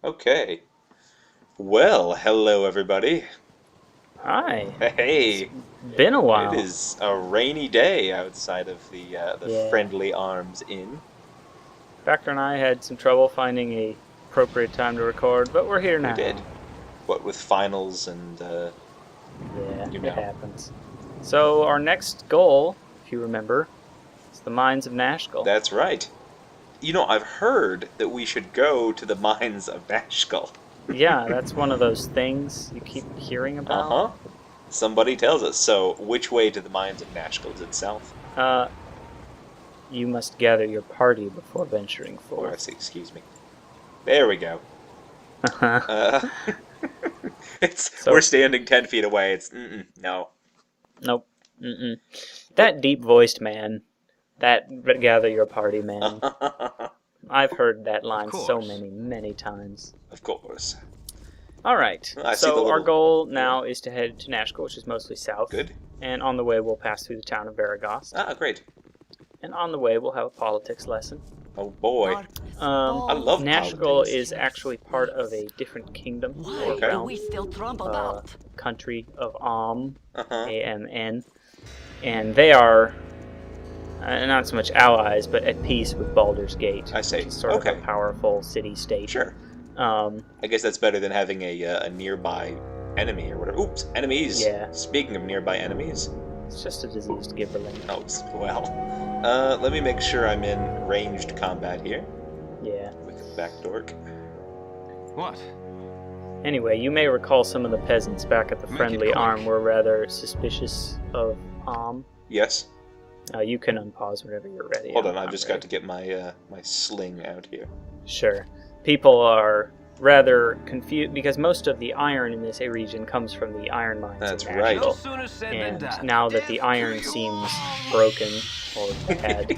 Okay. Well, hello everybody. Hi. Hey, Been a while. it is a rainy day outside of the Yeah. Friendly Arms Inn. Factor and I had some trouble finding a appropriate time to record, but we're here We now. did. What with finals and Yeah, you it know. happens. So our next goal, if you remember, is the mines of Nashkel. That's right. You know, I've heard that we should go to the mines of Nashkel. Yeah, that's one of those things you keep hearing about. Uh-huh. Somebody tells us. So, which way to the mines of Nashkel? Is it south? You must gather your party before venturing Or I forth. see, excuse me. There we go. We're standing 10 feet away. It's no. Nope. Mm-mm. That deep-voiced man. That gather your party man. I've heard that line so many times. Of course. All right. I see the So our little- goal now is to head to Nashkel, which is mostly south. Good. And on the way, we'll pass through the town of Varagast. Ah, great. And on the way, we'll have a politics lesson. Oh boy. I love Nashkel politics. is actually part of a different kingdom or Okay. realm, We still trump about. country of Amn, Uh-huh. A-M-N, and they are not so much allies, but at peace with Baldur's Gate. I see. Which is sort of Okay. a powerful city-state. Sure. I guess that's better than having a nearby enemy or whatever. Oops, enemies. Yeah. Speaking of nearby enemies. It's just a diseased gibberling. Oh, well. Let me make sure I'm in ranged combat here Yeah. with Back Dork. What? Anyway, you may recall some of the peasants back at the Make it Friendly quick. Arm were rather suspicious of Yes. You can unpause whenever you're ready. Hold on, I'm I've just ready. got to get my my sling out here. Sure. People are rather confused because most of the iron in this region comes from the iron mines. That's in right. No Nashville. sooner said than And done. now that the iron seems broken or bad,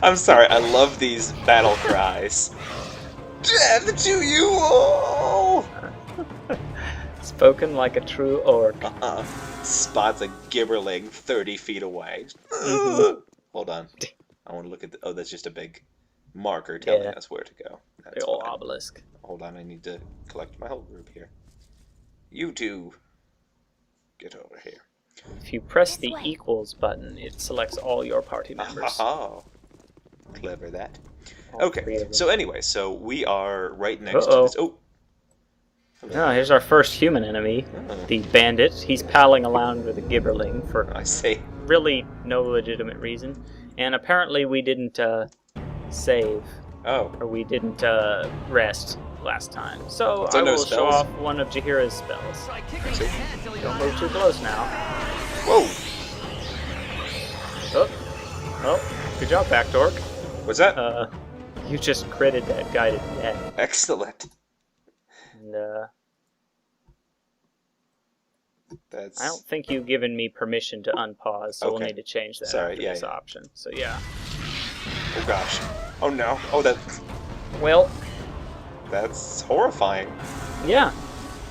I'm sorry, I love these battle cries. Death to you all! spoken like a true orc. Spots a gibberling 30 feet away. Mhm. Hold on. I want to look at the... Oh, that's just a big marker telling Yeah. us where to go. The That's old fine. obelisk. Hold on, I need to collect my whole group here. You two, get over here. If you press the This way. equals button, it selects all your party members. Oh, clever that. All three Okay, of them. so anyway, so we are right next Uh-oh. to this... Oh! Oh, here's our first human enemy, Oh, the bandit. He's palling around with a gibberling for I see. really no legitimate reason. And apparently we didn't save, Oh, or we didn't rest last time. So So I no will show spells? off one of Jahira's spells. Try kicking his head till he Don't move too close now. whoa! Oh, good job, Backdork. What's that? You just critted that guy to death. Excellent. And, That's... I don't think you've given me permission to unpause, so we'll Okay. need to change that Sorry, after yeah, this yeah. option. So yeah. Oh gosh. Oh no. Oh, Well, that's horrifying. yeah.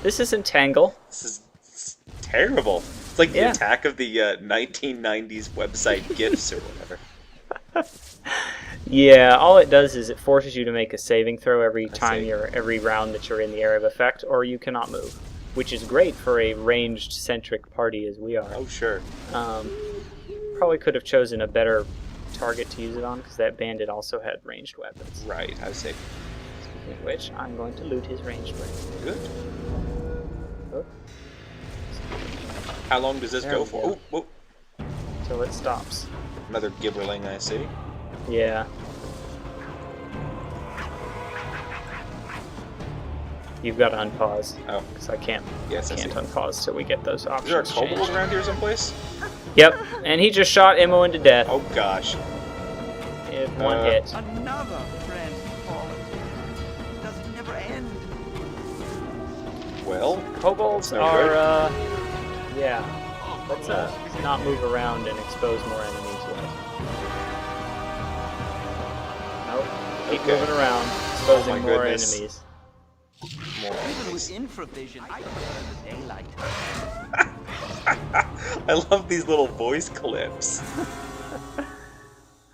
This is Entangle. This is it's terrible. It's like the Yeah. attack of the 1990s website GIFs or whatever. Yeah, all it does is it forces you to make a saving throw every time see. every round that you're in the area of effect, or you cannot move, which is great for a ranged centric party as we are. Oh sure. Probably could have chosen a better target to use it on because that bandit also had ranged weapons. Right. I see. Speaking of which, I'm going to loot his ranged weapons. Good. Oh, How long does this There go we for? go. Oh, till it stops. another gibberling I see. Yeah. You've got to unpause Oh, because I can't yes, I see. unpause till we get those Is there a options kobold changed. around here someplace? Yep, and he just shot Immo into death. Oh gosh. In one Uh, hit. Another friend fallen. Does it never end? Well, Kobolds no are, yeah. Let's not move around and expose more enemies yet. Nope. Keep Okay. moving around, exposing my more goodness. enemies. more. Even with infravision, I prefer the daylight. I love these little voice clips.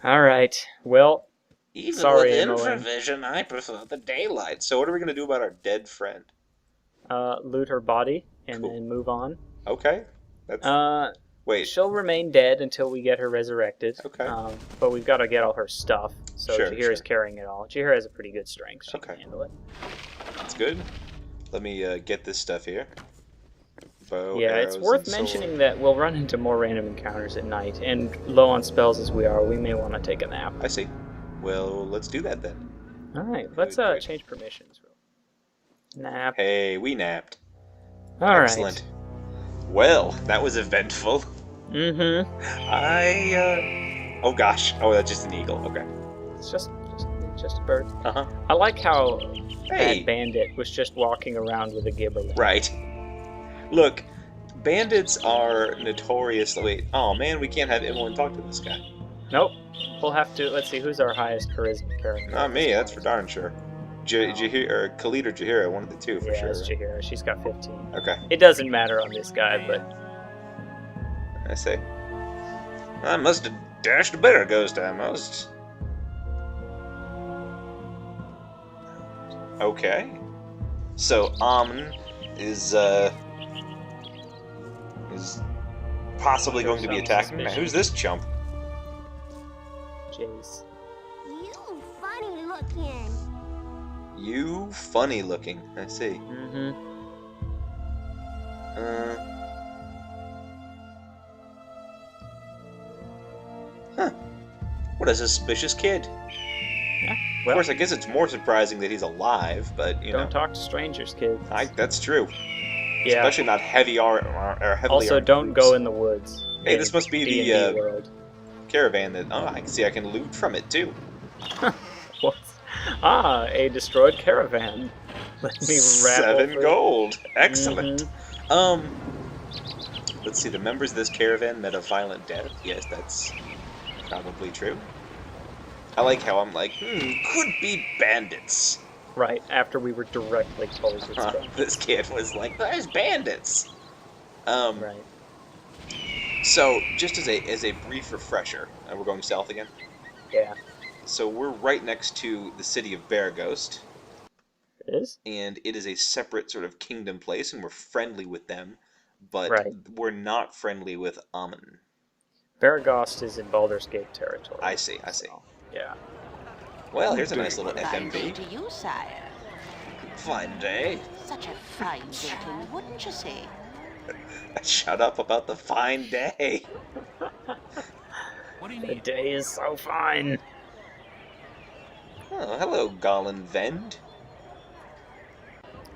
Alright, well, Even Sorry, with Emily. infravision, I prefer the daylight. So what are we going to do about our dead friend? Loot her body and Cool. then move on. Okay. That's... Wait. She'll remain dead until we get her resurrected. Okay. But we've got to get all her stuff. So Sure, Jahira's sure. carrying it all. Jahira has a pretty good strength. She Okay. can handle it. That's good. Let me get this stuff here. Bow, Yeah, it's arrows, worth and mentioning sword. that we'll run into more random encounters at night, and low on spells as we are, we may want to take a nap. I see. Well, let's do that then. Alright, let's Good. change permissions. Nap. Hey, we napped. Alright. Excellent. Well, that was eventful. Mm-hmm. Oh gosh. Oh, that's just an eagle. Okay. It's just a bird. Uh-huh. I like how Hey. that bandit was just walking around with a gibber. Right. Look, bandits are notorious. Wait. Oh man, we can't have Emily talk to this guy. Nope. We'll have to. Let's see who's our highest charisma character. Not me. That's for darn sure. Jahira or Khalid or Jahira, one of the two for yeah, sure. it's Jahira. She's got 15. Okay. It doesn't matter on this guy, but I say. I must have dashed a better ghost. I must. Okay. So Amon is possibly going to be Some attacking. Now, suspicion. who's this chump? Jace. You funny looking. You funny looking. I see. Mm-hmm. Huh. What a suspicious kid. Yeah. Of Well, course, I guess it's more surprising that he's alive, but you know, don't talk to strangers, kids. that's true. Yeah. Especially not heavily Also, armed don't troops. go in the woods. Hey, in this must be D&D the world. caravan that. Oh, I can see I can loot from it too. What? Ah, a destroyed caravan. Let me rattle 7 through. gold. Excellent. Mhm. Let's see. The members of this caravan met a violent death. Yes, that's probably true. I like how I'm like, could be bandits. Right, after we were directly told it's bandits. This kid was like, there's bandits. Right. So, just as a brief refresher, we're going south again. Yeah. So we're right next to the city of Bearghost, It is? and it is a separate sort of kingdom place, and we're friendly with them, but Right. we're not friendly with Amon. Baragost is in Baldur's Gate territory. I see. So, yeah. Well, here's a nice little Fine day FMV. to you, sire. Fine day. Such a fine day to you, wouldn't you say? Shut up about the fine day. What do you The need? day is so fine. Oh, hello, Golan Vend.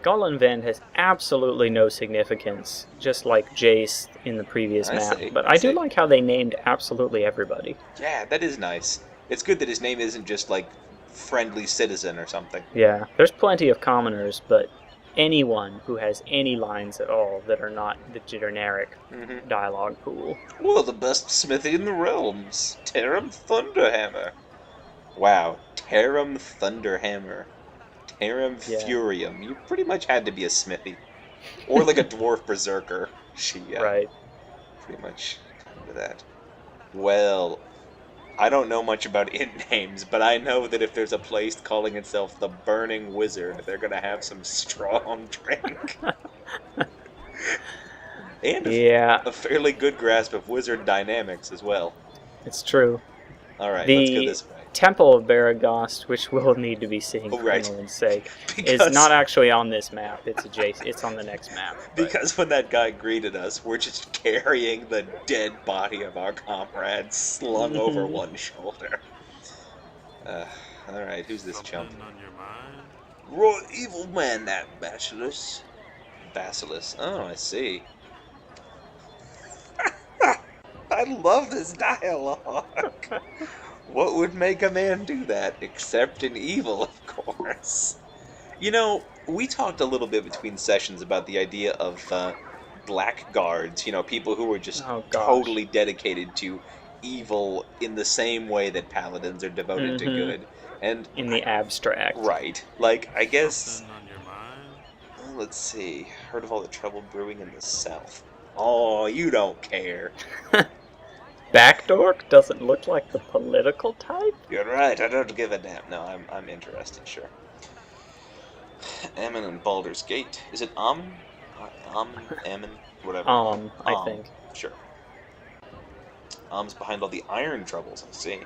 Golanvend has absolutely no significance, just like Jace in the previous I map. see, But I I do see. like how they named absolutely everybody. Yeah, that is nice. It's good that his name isn't just like friendly citizen or something. Yeah, there's plenty of commoners, but anyone who has any lines at all that are not the generic Mm-hmm. dialogue pool. Well, the best smithy in the realms, Terram Thunderhammer. Wow, Terram Thunderhammer. Terram Yeah. Furium. You pretty much had to be a smithy. Or like a dwarf berserker. She Right. pretty much come to that. Well, I don't know much about inn names, but I know that if there's a place calling itself the Burning Wizard, they're gonna have some strong drink. And Yeah, a fairly good grasp of wizard dynamics as well. it's true. Alright, let's go The this way. Temple of Baragost, which we'll need to be seeing Oh, for right. Nolan's sake, Because- is not actually on this map. It's adjacent. It's on the next map. but- Because when that guy greeted us, we're just carrying the dead body of our comrade slung over one shoulder. Alright, who's this chump? Something on your mind? Roy, evil man, that Basilisk. Basilisk. Oh, I see. I love this dialogue. What would make a man do that, except in evil, of course? You know, we talked a little bit between sessions about the idea of blackguards, you know, people who were just Oh, gosh. totally dedicated to evil in the same way that paladins are devoted to Mhm. good. And in the abstract. right, like, I guess, Something on your mind? let's see, heard of all the trouble brewing in the south. Oh, you don't care. Backdork doesn't look like the political type? You're right, I don't give a damn. No, I'm interested, sure. Ammon and Baldur's Gate. Is it Ammon? Ammon? Whatever. I think. Sure. Am's behind all the iron troubles, I see.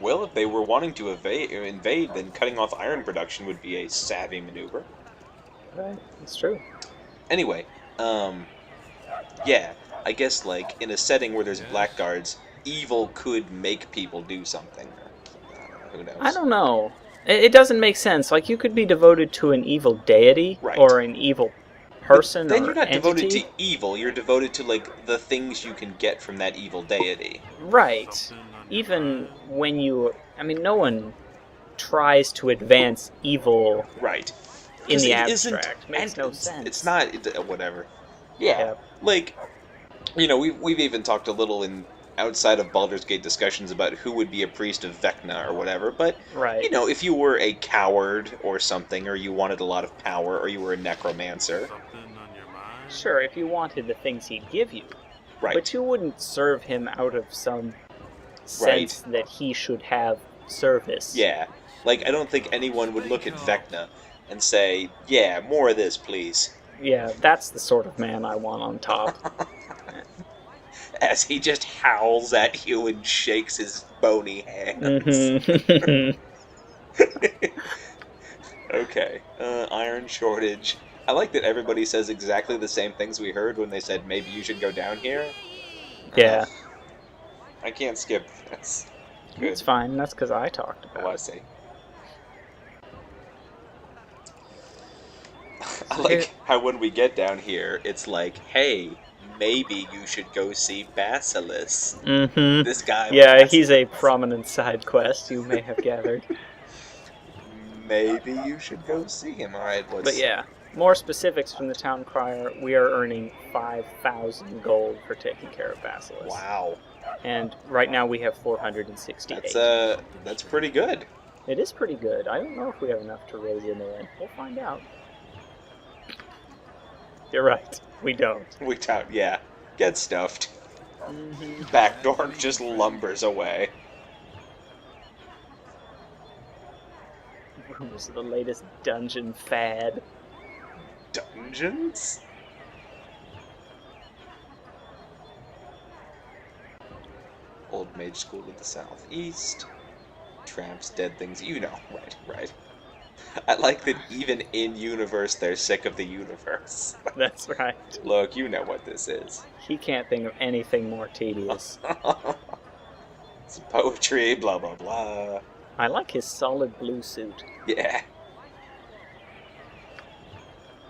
Well, if they were wanting to invade, then cutting off iron production would be a savvy maneuver. Right, it's true. Anyway, yeah, I guess, like, in a setting where there's blackguards, evil could make people do something. Who knows? I don't know. It doesn't make sense. Like, you could be devoted to an evil deity, Right. or an evil person, But then or you're not entity. devoted to evil, you're devoted to, like, the things you can get from that evil deity. Right. Something on your Even mind? when you... I mean, no one tries to advance evil Right. in 'Cause the it isn't- abstract. Makes no it's- sense. It's not... whatever. Yeah. Yeah. Like, you know, we've even talked a little in outside of Baldur's Gate discussions about who would be a priest of Vecna or whatever, but, Right. you know, if you were a coward or something, or you wanted a lot of power, or you were a necromancer, Something on your mind? Sure, if you wanted the things he'd give you. right, But you wouldn't serve him out of some sense that he should have service. yeah, like, I don't think anyone would look at Vecna and say, yeah, more of this, please, Yeah, that's the sort of man I want on top. as he just howls at you and shakes his bony hands. Mhm. Okay, iron shortage. I like that everybody says exactly the same things we heard when they said maybe you should go down here. Yeah, I can't skip this. Good. it's fine. That's because I talked Oh, about I it. see. I like how when we get down here, it's like, hey, maybe you should go see Basilis. Mm-hmm. This guy. Yeah, Basilis. he's a prominent side quest, you may have gathered. Maybe you should go see him. All right, what's... But yeah, more specifics from the town crier. We are earning 5,000 gold for taking care of Basilis. Wow, And right now we have 468. that's pretty good. It is pretty good. I don't know if we have enough to raise in the end. We'll find out. You're right. We don't. We tout, yeah. Get stuffed. Mm-hmm. Backdoor just lumbers away. Rumors of the latest dungeon fad. Dungeons? Old mage school to the southeast. Tramps, dead things. You know, right. I like that even in universe, they're sick of the universe. That's right. Look, you know what this is. He can't think of anything more tedious. It's poetry, blah blah blah. I like his solid blue suit. Yeah.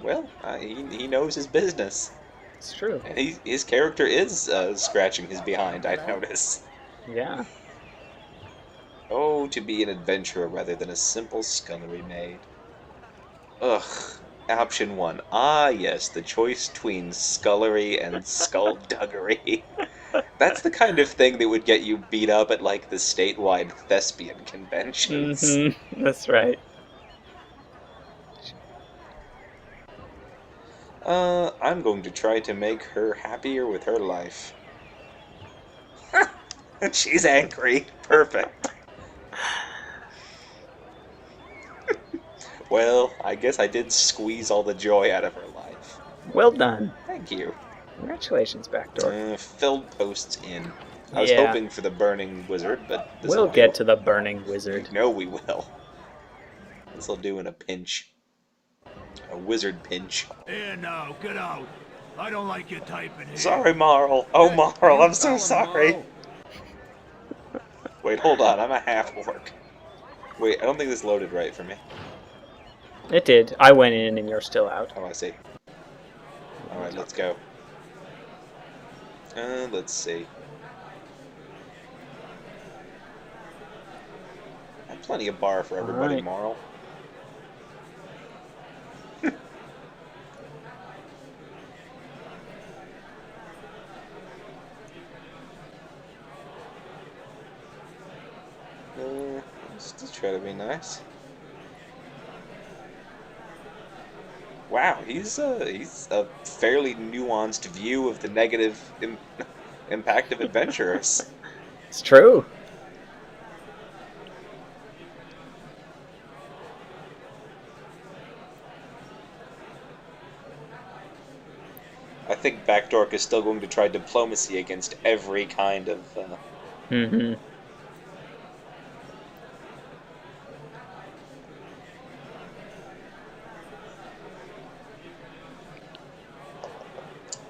Well, he knows his business. It's true. And his character is scratching his behind, I notice. Yeah. Oh, to be an adventurer rather than a simple scullery maid. Ugh. Option 1. Ah, yes, the choice between scullery and skullduggery. That's the kind of thing that would get you beat up at, like, the statewide thespian conventions. Mm-hmm. That's right. I'm going to try to make her happier with her life. She's angry. Perfect. Well, I guess I did squeeze all the joy out of her life. Well done. Thank you. Congratulations, Backdoor. Filled posts in. I was Yeah. hoping for the burning wizard, but We'll get to the burning wizard. No, we will. This'll do in a pinch. A wizard pinch. Here now, get out. I don't like you typing here. Sorry, Marl. Oh, Marl, I'm so sorry. Wait, hold on. I'm a half-orc. Wait, I don't think this loaded right for me. It did. I went in and you're still out. Oh, I see. Alright, let's go. Let's see. I have plenty of bar for everybody, Alright. Marl. Let's try to be nice. Wow, he's a fairly nuanced view of the negative impact of adventurers. It's true. I think Backdork is still going to try diplomacy against every kind of... Mm-hmm.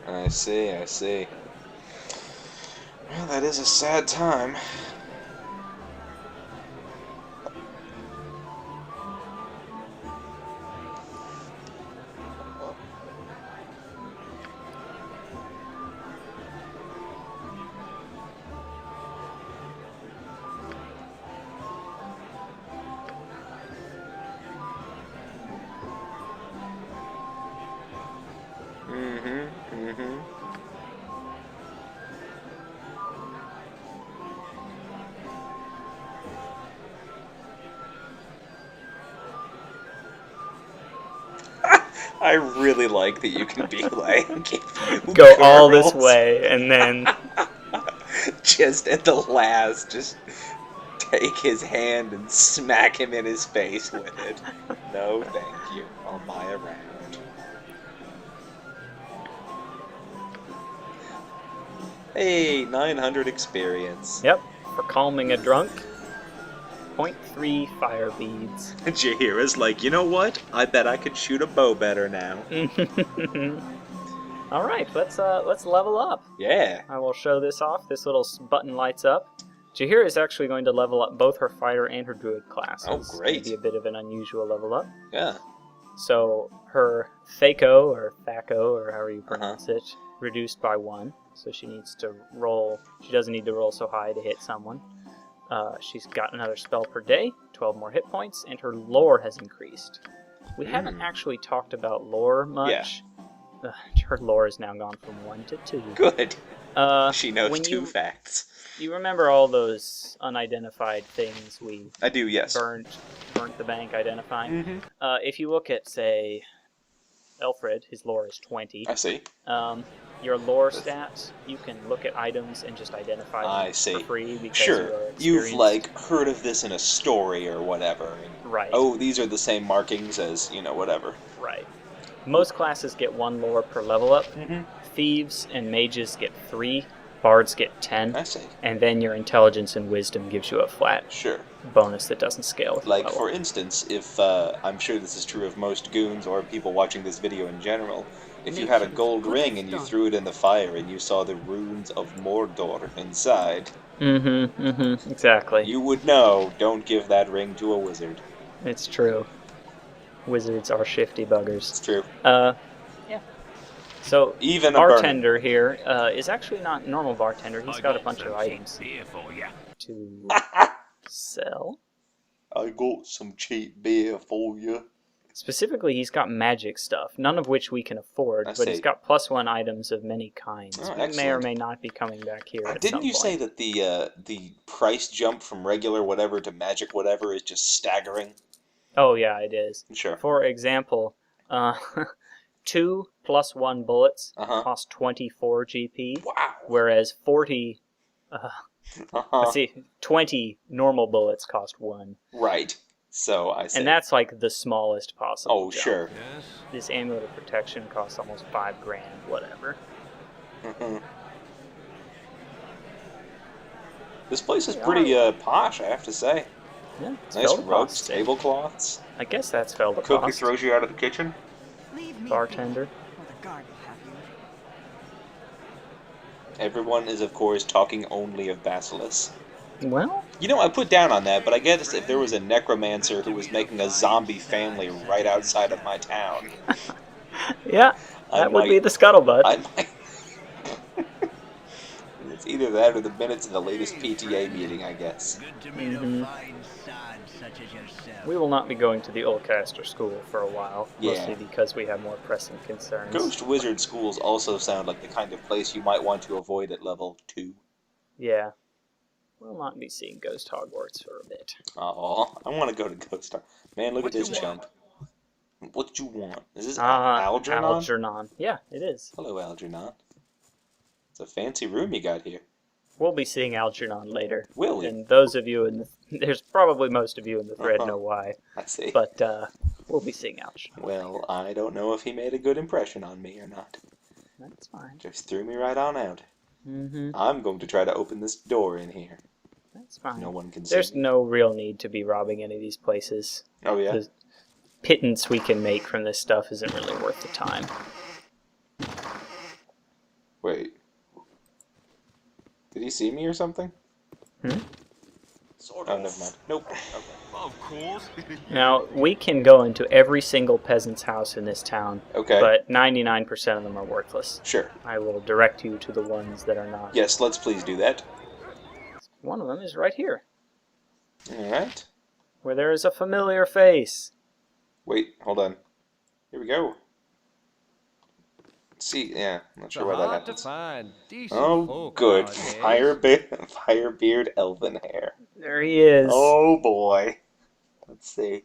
I see, I see. Well, that is a sad time. I really like that you can be like, Go all this way, and then just at the last, just take his hand and smack him in his face with it. No, thank you. I'll buy a round. Hey, 900 experience. Yep, for calming a drunk. 0.3 fire beads. Jahira's like, you know what? I bet I could shoot a bow better now. All right, let's level up. Yeah. I will show this off. This little button lights up. Jahira is actually going to level up both her fighter and her druid classes. Oh, great. Maybe a bit of an unusual level up. Yeah. So her Thaco, or Thaco, or however you pronounce it, reduced by 1. So she needs to roll. She doesn't need to roll so high to hit someone. She's got another spell per day, 12 more hit points, and her lore has increased. We haven't actually talked about lore much. Yeah. Her lore has now gone from 1 to 2. Good. She knows 2 facts. You remember all those unidentified things we... I do, yes. Burnt the bank identifying? If you look at, say, Elfred, his lore is 20. I see. Your lore stats, you can look at items and just identify them for free because you've like heard of this in a story or whatever. Right. Oh, these are the same markings as, whatever. Right. Most classes get 1 lore per level up. Thieves and mages get 3. Bards get 10. I see. And then your intelligence and wisdom gives you a flat bonus that doesn't scale with like, for instance, if, I'm sure this is true of most goons or people watching this video in general, if you had a gold ring and you threw it in the fire and you saw the runes of Mordor inside... exactly. You would know, don't give that ring to a wizard. It's true. Wizards are shifty buggers. It's true. Yeah. So, even a bartender here is actually not a normal bartender. He's got a bunch of items to sell. I got some cheap beer for you. Specifically, he's got magic stuff, none of which we can afford, but he's got +1 items of many kinds. We may or may not be coming back here at Didn't you say that the price jump from regular whatever to magic whatever is just staggering? Oh, yeah, it is. Sure. For example, 2 + 1 bullets cost 24 GP, whereas 40... let's see, 20 normal bullets cost 1. Right. So I see. And that's like the smallest possible. Oh, jump. Sure. Yes. This amulet of protection costs almost 5 grand, whatever. This place is pretty posh, I have to say. Yeah, it's nice rugs, tablecloths. I guess that's Feldecost. Cookie throws you out of the kitchen. Bartender. Or the guard will have you. Everyone is, of course, talking only of Basilisk. Well... I put down on that, but I guess if there was a necromancer who was making a zombie family right outside of my town... yeah, that would be the scuttlebutt. I might... It's either that or the minutes of the latest PTA meeting, I guess. We will not be going to the Oldcaster School for a while, mostly because we have more pressing concerns. Ghost Wizard schools also sound like the kind of place you might want to avoid at level 2. Yeah. We'll not be seeing Ghost Hogwarts for a bit. Oh, I want to go to Ghost Hogwarts. Man, look at this chump. What do you want? Is this Algernon? Algernon. Yeah, it is. Hello, Algernon. It's a fancy room you got here. We'll be seeing Algernon later. Will we? And those of you in the... There's probably most of you in the thread know why. I see. But we'll be seeing Algernon. Well, I don't know if he made a good impression on me or not. That's fine. Just threw me right on out. Mm-hmm. I'm going to try to open this door in here. That's fine. No one can see There's me. no real need to be robbing any of these places. Oh, yeah? The pittance we can make from this stuff isn't really worth the time. Wait. Did he see me or something? Sort Oh, never mind. Nope. Okay. Of course. Now, we can go into every single peasant's house in this town, Okay. but 99% of them are worthless. Sure. I will direct you to the ones that are not. Yes, let's please do that. One of them is right here, Alright. where there is a familiar face. Wait, hold on. Here we go. See, yeah, I'm not sure why that happens. Find decent Oh, folk good. nowadays. Firebeard elven hair. There he is. Oh, boy. Let's see.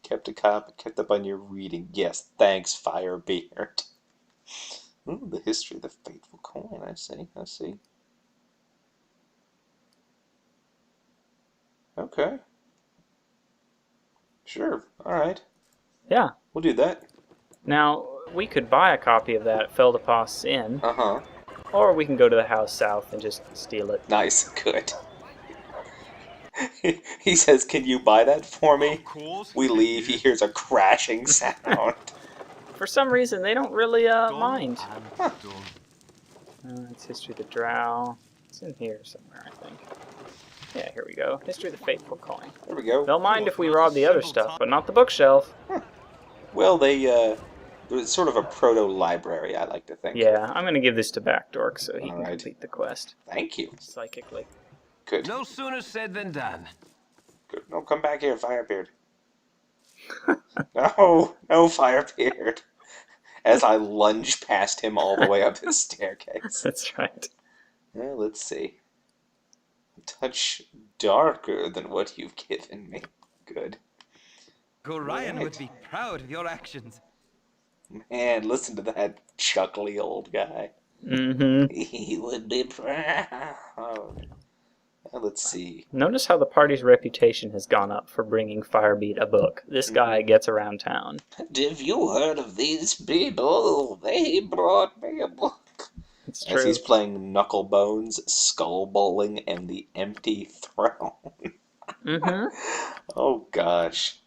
Kept up on your reading. Yes, thanks, Firebeard. Ooh, the history of the faithful coin. I see. Okay. Sure, alright. Yeah. We'll do that. Now, we could buy a copy of that at Feldepost's Inn, Uh-huh. or we can go to the house south and just steal it. Nice, good. He says, "Can you buy that for me?" Of course. We leave, he hears a crashing sound. For some reason, they don't really mind. Done. It's History of the Drow. It's in here somewhere, I think. Yeah, here we go. History of the Faithful Coin. There we go. They'll mind if we rob the other stuff, but not the bookshelf. Well, it's sort of a proto-library, I like to think. Yeah, I'm going to give this to Backdork so he can Alright. complete the quest Thank you. psychically. Good. No sooner said than done. Good. No, come back here, Firebeard. No, Firebeard. As I lunge past him all the way up his staircase. That's right. Well, let's see. A touch darker than what you've given me. Good. Gorion Right. would be proud of your actions. Man, listen to that chuckly old guy. Mm-hmm. He would be proud. Well, let's see. Notice how the party's reputation has gone up for bringing Firebeat a book. This guy gets around town. Have you heard of these people? They brought me a book. It's As true. he's playing Knucklebones, Skull Bowling, and the Empty Throne. Mm-hmm. Oh, gosh.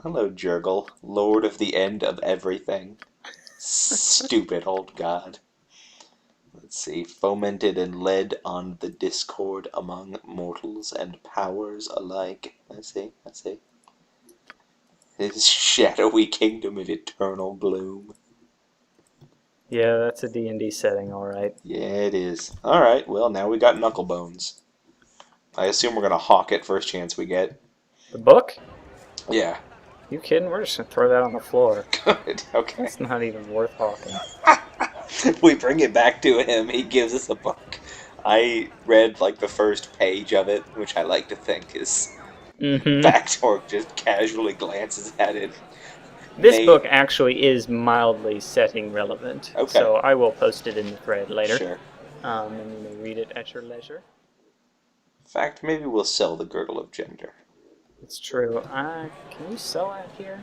Hello, Jurgle, Lord of the End of Everything. Stupid old god. Let's see. Fomented and led on the discord among mortals and powers alike. I see. His shadowy kingdom of eternal gloom. Yeah, that's a D&D setting, all right. Yeah, it is. Alright, well, now we got Knucklebones. I assume we're gonna hawk it first chance we get. The book? Yeah. You kidding? We're just going to throw that on the floor. Good, okay. It's not even worth hawking. We bring it back to him, he gives us a book. I read, like, the first page of it, which I like to think is... Mm-hmm. Backtorque just casually glances at it. This May- book actually is mildly setting relevant. Okay. So I will post it in the thread later. Sure. And you may read it at your leisure. In fact, maybe we'll sell the Girdle of Gender. It's true. Can you sell that here?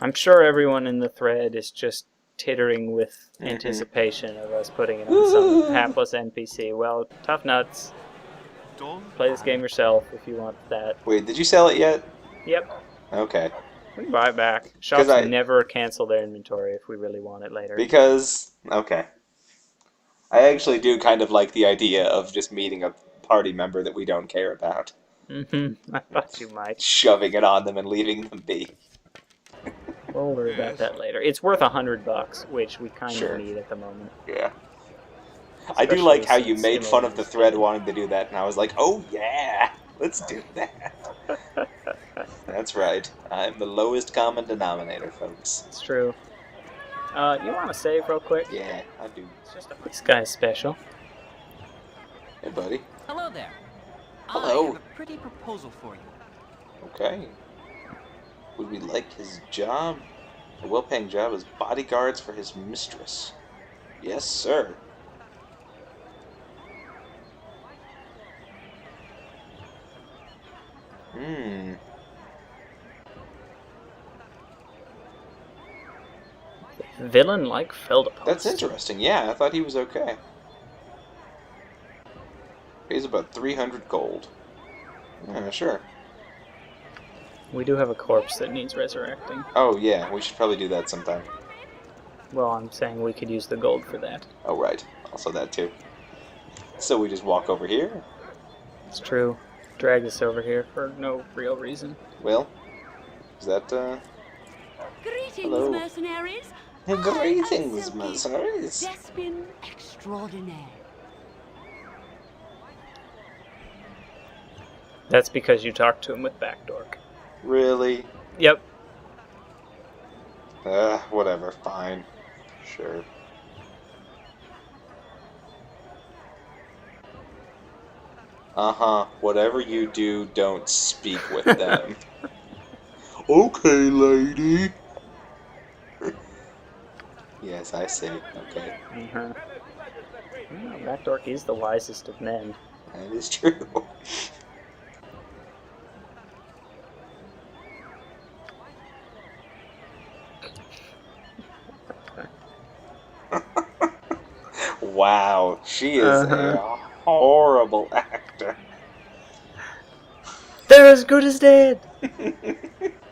I'm sure everyone in the thread is just tittering with anticipation of us putting it on some hapless NPC. Well, tough nuts. Done. Play this game yourself if you want that. Wait, did you sell it yet? Yep. Okay. We can buy it back. Shops I- never cancel their inventory if we really want it later. Because... Okay. I actually do kind of like the idea of just meeting a party member that we don't care about. Mm-hmm. I thought you might. Shoving it on them and leaving them be. We'll worry about that later. It's worth $100, which we kind Sure. of need at the moment. Yeah. I do Especially like how you since made fun of the Imogen's thread wanting to do that, and I was like, oh yeah, let's do that. That's right. I'm the lowest common denominator, folks. It's true. You want to save real quick? Yeah, I do. It's just this guy's special. Hey, buddy. Hello there. Hello. I have a pretty proposal for you. Okay. Would we like his job? A well-paying job as bodyguards for his mistress. Yes, sir. Villain like Feldepost. That's interesting. Yeah, I thought he was okay. Pays about 300 gold. Yeah, sure. We do have a corpse that needs resurrecting. Oh, yeah, we should probably do that sometime. Well, I'm saying we could use the gold for that. Oh, right. Also that, too. So we just walk over here? It's true. Drag us over here for no real reason. Well, is that, Greetings, Hello. mercenaries. Greetings, mercenaries. Despin extraordinaire. That's because you talked to him with Backdork. Really? Yep. Whatever, fine. Sure. Uh-huh. Whatever you do, don't speak with them. Okay, lady. Yes, I see. Okay. Mm-hmm. Backdork is the wisest of men. That is true. Wow, she is a horrible actor. They're as good as dead!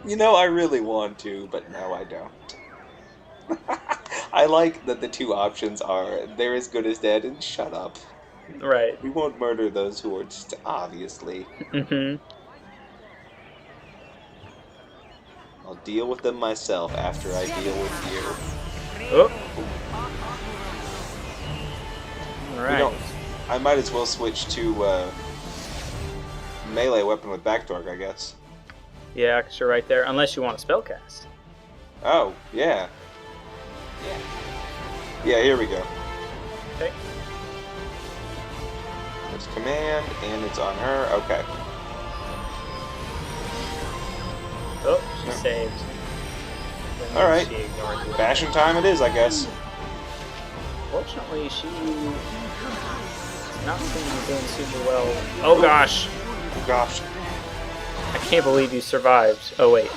You know, I really want to, but no, I don't. I like that the two options are they're as good as dead and shut up. Right. We won't murder those who are just obviously. Mm-hmm. I'll deal with them myself after I deal with you. Oh. We Alright. don't. I might as well switch to melee weapon with Backdork, I guess. Yeah, because you're right there. Unless you want a spellcast. Oh, yeah. Yeah, here we go. Okay. There's command, and it's on her. Okay. Oh, she saved. Alright. She ignored you. Fashion time it is, I guess. Fortunately, she's not seeming doing super well. Oh gosh! Oh gosh. I can't believe you survived. Oh wait.